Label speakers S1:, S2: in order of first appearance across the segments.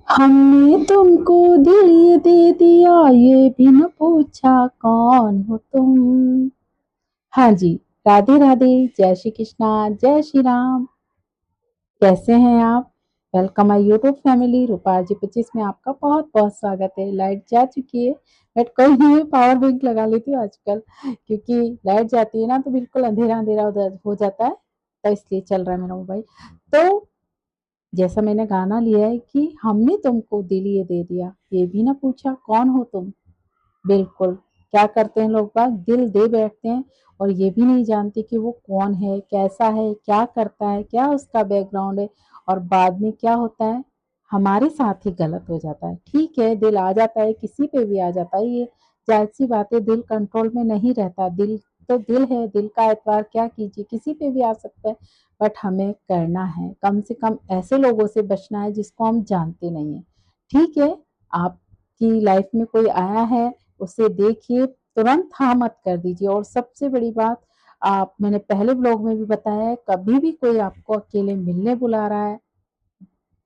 S1: हमने तुमको दिल ये दे दिया, ये भी न पूछा कौन हो तुम। हाँ जी। राधे राधे। जय श्री कृष्णा, जय श्री राम। कैसे हैं आप? Welcome my YouTube family. Rupa ji 25 में आपका बहुत बहुत स्वागत है। लाइट जा चुकी है, बट कोई नहीं, पावर बैंक लगा लेती हूँ आजकल, क्योंकि लाइट जाती है ना तो बिल्कुल अंधेरा अंधेरा उधर हो जाता है, तो इसलिए चल रहा है मेरा मोबाइल। तो जैसा मैंने गाना लिया है कि हमने तुमको दिल ये दे दिया, ये भी ना पूछा कौन हो तुम। बिल्कुल। क्या करते हैं लोग बाग, दिल दे बैठते हैं और ये भी नहीं जानते कि वो कौन है, कैसा है, क्या करता है, क्या उसका बैकग्राउंड है, और बाद में क्या होता है, हमारे साथ ही गलत हो जाता है। ठीक है, दिल आ जाता है, किसी पे भी आ जाता है, ये जाहिर सी बात है, दिल कंट्रोल में नहीं रहता। दिल तो दिल है, दिल का एतबार क्या कीजिए, किसी पे भी आ सकता है। बट हमें करना है, कम से कम ऐसे लोगों से बचना है जिसको हम जानते नहीं है। ठीक है, आपकी लाइफ में कोई आया है, उसे देखिए, तुरंत हाँ मत कर दीजिए। और सबसे बड़ी बात, आप, मैंने पहले ब्लॉग में भी बताया है, कभी भी कोई आपको अकेले मिलने बुला रहा है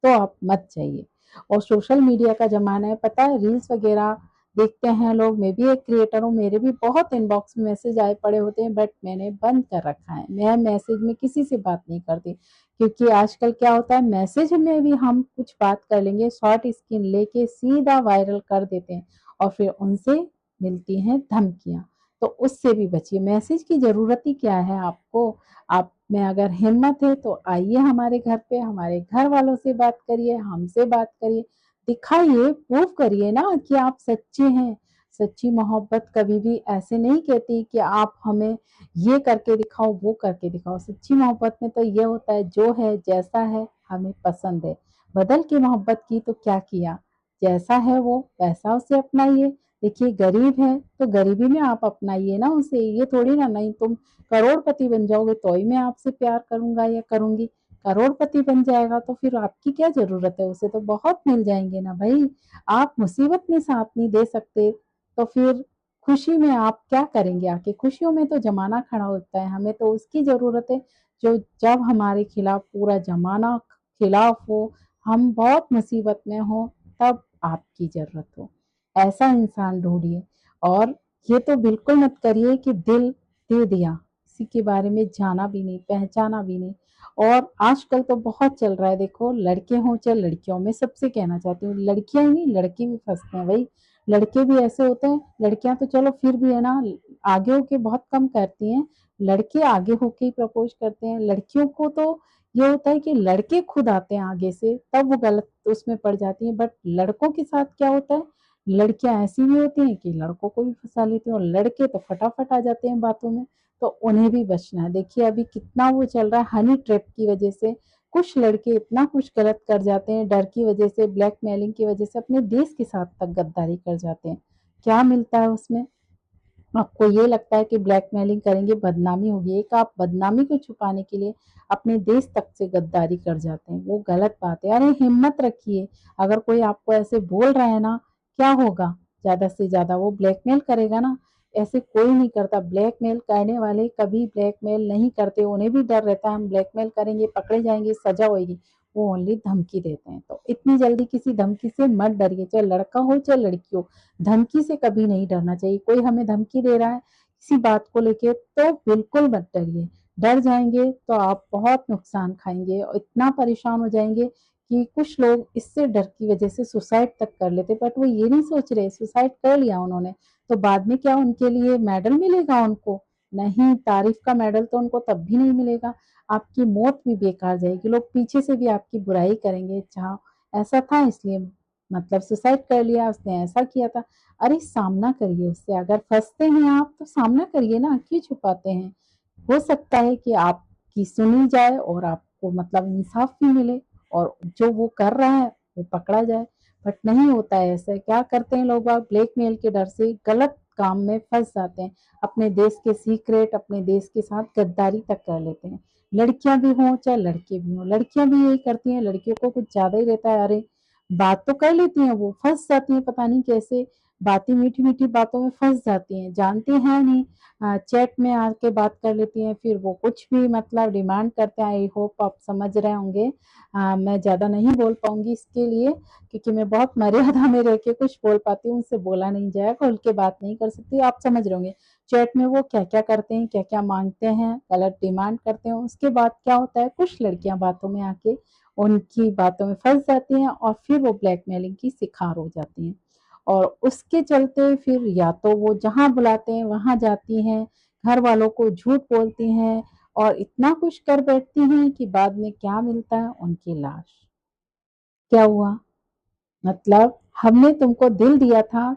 S1: तो आप मत जाइए। और सोशल मीडिया का ज़माना है, पता है, रील्स वगैरह देखते हैं लोग। मैं भी एक क्रिएटर हूँ, मेरे भी बहुत इनबॉक्स में मैसेज आए पड़े होते हैं, बट मैंने बंद कर रखा है। मैं मैसेज में किसी से बात नहीं करती, क्योंकि आजकल क्या होता है, मैसेज में भी हम कुछ बात कर लेंगे, शॉर्ट स्क्रीन लेके सीधा वायरल कर देते हैं, और फिर उनसे मिलती हैं धमकियाँ। तो उससे भी बचिए। मैसेज की ज़रूरत ही क्या है आपको। आप में अगर हिम्मत है तो आइए हमारे घर पे, हमारे घर वालों से बात करिए, हमसे बात करिए, दिखाइए, प्रूव करिए ना कि आप सच्चे हैं। सच्ची मोहब्बत कभी भी ऐसे नहीं कहती कि आप हमें ये करके दिखाओ, वो करके दिखाओ। सच्ची मोहब्बत में तो ये होता है, जो है जैसा है हमें पसंद है। बदल के मोहब्बत की तो क्या किया, जैसा है वो वैसा उसे अपनाइए। देखिए, गरीब है तो गरीबी में आप अपनाइए ना उसे, ये थोड़ी ना नहीं तुम करोड़पति बन जाओगे तो ही मैं आपसे प्यार करूंगा या करूंगी। करोड़पति बन जाएगा तो फिर आपकी क्या जरूरत है, उसे तो बहुत मिल जाएंगे ना भाई। आप मुसीबत में साथ नहीं दे सकते तो फिर खुशी में आप क्या करेंगे आके। खुशियों में तो जमाना खड़ा होता है, हमें तो उसकी जरूरत है जो जब हमारे खिलाफ पूरा जमाना खिलाफ हो, हम बहुत मुसीबत में हो, तब आपकी जरूरत हो। ऐसा इंसान ढूंढिए। और ये तो बिल्कुल मत करिए कि दिल दे दिया, किसी के बारे में जाना भी नहीं, पहचाना भी नहीं। और आजकल तो बहुत चल रहा है, देखो, लड़के हों चाहे लड़कियों, में सबसे कहना चाहती हूँ, लड़कियां ही नहीं, लड़के भी फंसते हैं भाई। लड़के भी ऐसे होते हैं, लड़कियां तो चलो फिर भी है ना, आगे होके बहुत कम करती हैं। लड़के आगे होके ही प्रपोज करते हैं। लड़कियों को तो ये होता है कि लड़के खुद आते हैं आगे से, तब वो गलत उसमें पड़ जाती हैं। बट लड़कों के साथ क्या होता है, लड़कियां ऐसी भी होती हैं कि लड़कों को भी फंसा लेती हैं, और लड़के तो फटाफट आ जाते हैं बातों में। तो उन्हें भी बचना है। देखिए अभी कितना वो चल रहा है, हनी ट्रैप की वजह से कुछ लड़के इतना कुछ गलत कर जाते हैं, डर की वजह से, ब्लैकमेलिंग की वजह से अपने देश के साथ तक गद्दारी कर जाते हैं। क्या मिलता है उसमें? आपको ये लगता है कि ब्लैकमेलिंग करेंगे बदनामी होगी, एक आप बदनामी को छुपाने के लिए अपने देश तक से गद्दारी कर जाते हैं, वो गलत बात है। अरे हिम्मत रखिए, अगर कोई आपको ऐसे बोल रहा है ना, क्या होगा, ज्यादा से ज्यादा वो ब्लैकमेल करेगा ना। ऐसे कोई नहीं करता, ब्लैकमेल करने वाले कभी ब्लैकमेल नहीं करते, उन्हें भी डर रहता है हम ब्लैकमेल करेंगे, पकड़े जाएंगे, सजा होगी। वो ओनली धमकी देते हैं। तो इतनी जल्दी किसी धमकी से मत डरिए, चाहे लड़का हो चाहे लड़की हो। धमकी से कभी नहीं डरना चाहिए। कोई हमें धमकी दे रहा है किसी बात को लेके तो बिल्कुल मत डरिए। डर जाएंगे तो आप बहुत नुकसान खाएंगे और इतना परेशान हो जाएंगे कि कुछ लोग इससे डर की वजह से सुसाइड तक कर लेते। बट वो ये नहीं सोच रहे, सुसाइड कर लिया उन्होंने तो बाद में क्या उनके लिए मेडल मिलेगा उनको? नहीं, तारीफ का मेडल तो उनको तब भी नहीं मिलेगा, आपकी मौत भी बेकार जाएगी। लोग पीछे से भी आपकी बुराई करेंगे, अच्छा ऐसा था इसलिए मतलब सुसाइड कर लिया, उसने ऐसा किया था। अरे सामना करिए उससे, अगर फंसते हैं आप तो सामना करिए ना, क्यों छुपाते हैं। हो सकता है कि आपकी सुनी जाए और आपको मतलब इंसाफ भी मिले, और जो वो कर रहा है वो पकड़ा जाए। बट नहीं होता है ऐसा। क्या करते हैं लोग, ब्लैकमेल के डर से गलत काम में फंस जाते हैं, अपने देश के सीक्रेट, अपने देश के साथ गद्दारी तक कर लेते हैं। लड़कियां भी हों चाहे लड़के भी हों, लड़कियां भी यही करती हैं। लड़कियों को कुछ ज्यादा ही रहता है, अरे बात तो कर लेती हैं, वो फंस जाती हैं पता नहीं कैसे। बातें मीठी मीठी बातों में फंस जाती हैं, जानती हैं नहीं, चैट में आके बात कर लेती हैं, फिर वो कुछ भी मतलब डिमांड करते हैं। आई होप आप समझ रहे होंगे। मैं ज़्यादा नहीं बोल पाऊंगी इसके लिए, क्योंकि मैं बहुत मर्यादा में रह के कुछ बोल पाती हूँ, उनसे बोला नहीं जाएगा, खुल के बात नहीं कर सकती, आप समझ रहे होंगे। चैट में वो क्या क्या करते हैं, क्या क्या मांगते हैं, गलत डिमांड करते हैं, उसके बाद क्या होता है, कुछ लड़कियां बातों में आके उनकी बातों में फंस जाती हैं और फिर वो ब्लैकमेलिंग की शिकार हो जाती हैं। और उसके चलते फिर या तो वो जहाँ बुलाते हैं वहां जाती हैं, घर वालों को झूठ बोलती हैं और इतना कुछ कर बैठती हैं कि बाद में क्या मिलता है, उनकी लाश। क्या हुआ, मतलब हमने तुमको दिल दिया था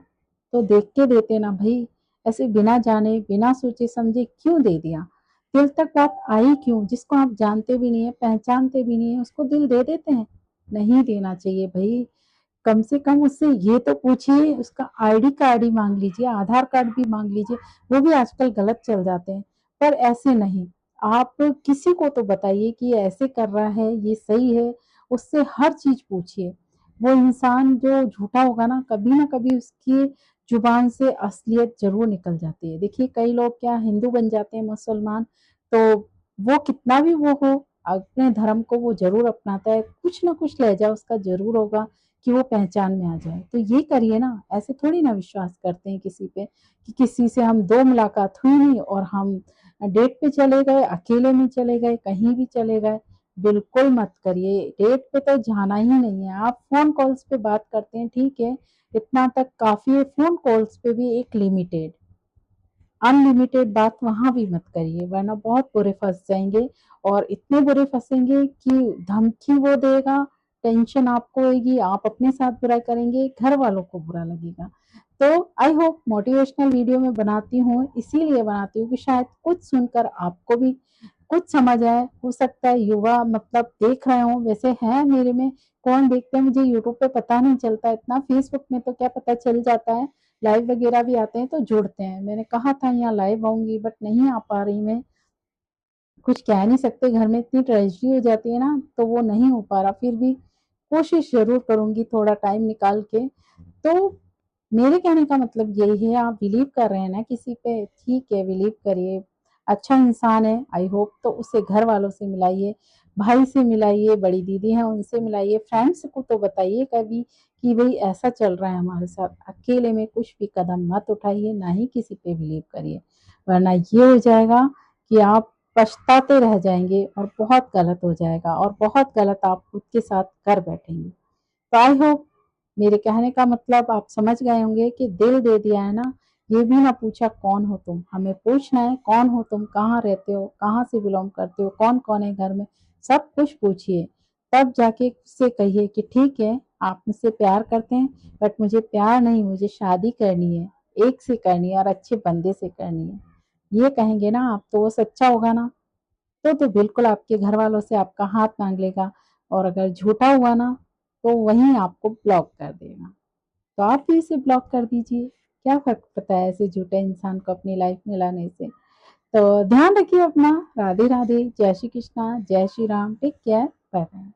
S1: तो देख के देते ना भाई, ऐसे बिना जाने बिना सोचे समझे क्यों दे दिया। दिल तक बात आई क्यों, जिसको आप जानते भी नहीं है, पहचानते भी नहीं है, उसको दिल दे देते हैं। नहीं देना चाहिए भाई। कम से कम उससे ये तो पूछिए, उसका आईडी कार्ड ही मांग लीजिए, आधार कार्ड भी मांग लीजिए, वो भी आजकल गलत चल जाते हैं। पर ऐसे नहीं, आप किसी को तो बताइए कि ये ऐसे कर रहा है, ये सही है, उससे हर चीज पूछिए। वो इंसान जो झूठा होगा ना कभी उसकी जुबान से असलियत जरूर निकल जाती है। देखिए कई लोग क्या हिंदू बन जाते हैं, मुसलमान, तो वो कितना भी वो हो, अपने धर्म को वो जरूर अपनाता है, कुछ ना कुछ लहजा उसका जरूर होगा कि वो पहचान में आ जाए। तो ये करिए ना, ऐसे थोड़ी ना विश्वास करते हैं किसी पे, कि किसी से हम दो मुलाकात हुई नहीं और हम डेट पे चले गए, अकेले में चले गए, कहीं भी चले गए। बिल्कुल मत करिए, डेट पे तो जाना ही नहीं है। आप फोन कॉल्स पे बात करते हैं, ठीक है, इतना तक काफी है। फोन कॉल्स पे भी एक लिमिटेड, अनलिमिटेड बात वहां भी मत करिए, वरना बहुत बुरे फंस जाएंगे। और इतने बुरे फंसेंगे कि धमकी वो देगा, टेंशन आपको होगी, आप अपने साथ बुरा करेंगे, घर वालों को बुरा लगेगा। तो आई होप मोटिवेशनल वीडियो में बनाती हूँ, इसीलिए बनाती हूँ कि शायद कुछ सुनकर आपको भी कुछ समझ आए। हो सकता है युवा मतलब देख रहे हो, वैसे है मेरे में, कौन देखते हैं मुझे यूट्यूब पे पता नहीं चलता इतना, फेसबुक में तो क्या पता चल जाता है, लाइव वगैरह भी आते हैं तो जुड़ते हैं। मैंने कहा था यहाँ लाइव आऊंगी बट नहीं आ पा रही मैं, कुछ कह नहीं सकते, घर में इतनी ट्रेजेडी हो जाती है ना, तो वो नहीं हो पा रहा। फिर भी कोशिश जरूर करूंगी थोड़ा टाइम निकाल के। तो मेरे कहने का मतलब यही है, आप बिलीव कर रहे हैं ना किसी पे, ठीक है, बिलीव करिए, अच्छा इंसान है, आई होप, तो उसे घर वालों से मिलाइए, भाई से मिलाइए, बड़ी दीदी है उनसे मिलाइए, फ्रेंड्स को तो बताइए कभी कि भाई ऐसा चल रहा है हमारे साथ। अकेले में कुछ भी कदम मत उठाइए, ना ही किसी पे बिलीव करिए, वरना ये हो जाएगा कि आप पछताते रह जाएंगे और बहुत गलत हो जाएगा, और बहुत गलत आप खुद के साथ कर बैठेंगे। तो आई होप मेरे कहने का मतलब आप समझ गए होंगे कि दिल दे दिया है ना, ये भी ना पूछा कौन हो तुम, हमें पूछना है कौन हो तुम, कहाँ रहते हो, कहाँ से बिलोंग करते हो, कौन कौन है घर में, सब कुछ पूछिए। तब जाके उससे कहिए कि ठीक है, आप मुझसे प्यार करते हैं, बट मुझे प्यार नहीं, मुझे शादी करनी है, एक से करनी है और अच्छे बंदे से करनी है। ये कहेंगे ना आप, तो वो सच्चा होगा ना, तो बिल्कुल आपके घर वालों से आपका हाथ मांग लेगा। और अगर झूठा हुआ ना, तो वहीं आपको ब्लॉक कर देगा। तो आप भी इसे ब्लॉक कर दीजिए, क्या फर्क पड़ता है ऐसे झूठे इंसान को अपनी लाइफ में लाने से। तो ध्यान रखिए अपना। राधे राधे, जय श्री कृष्णा, जय Shri Ram, take care, bye bye.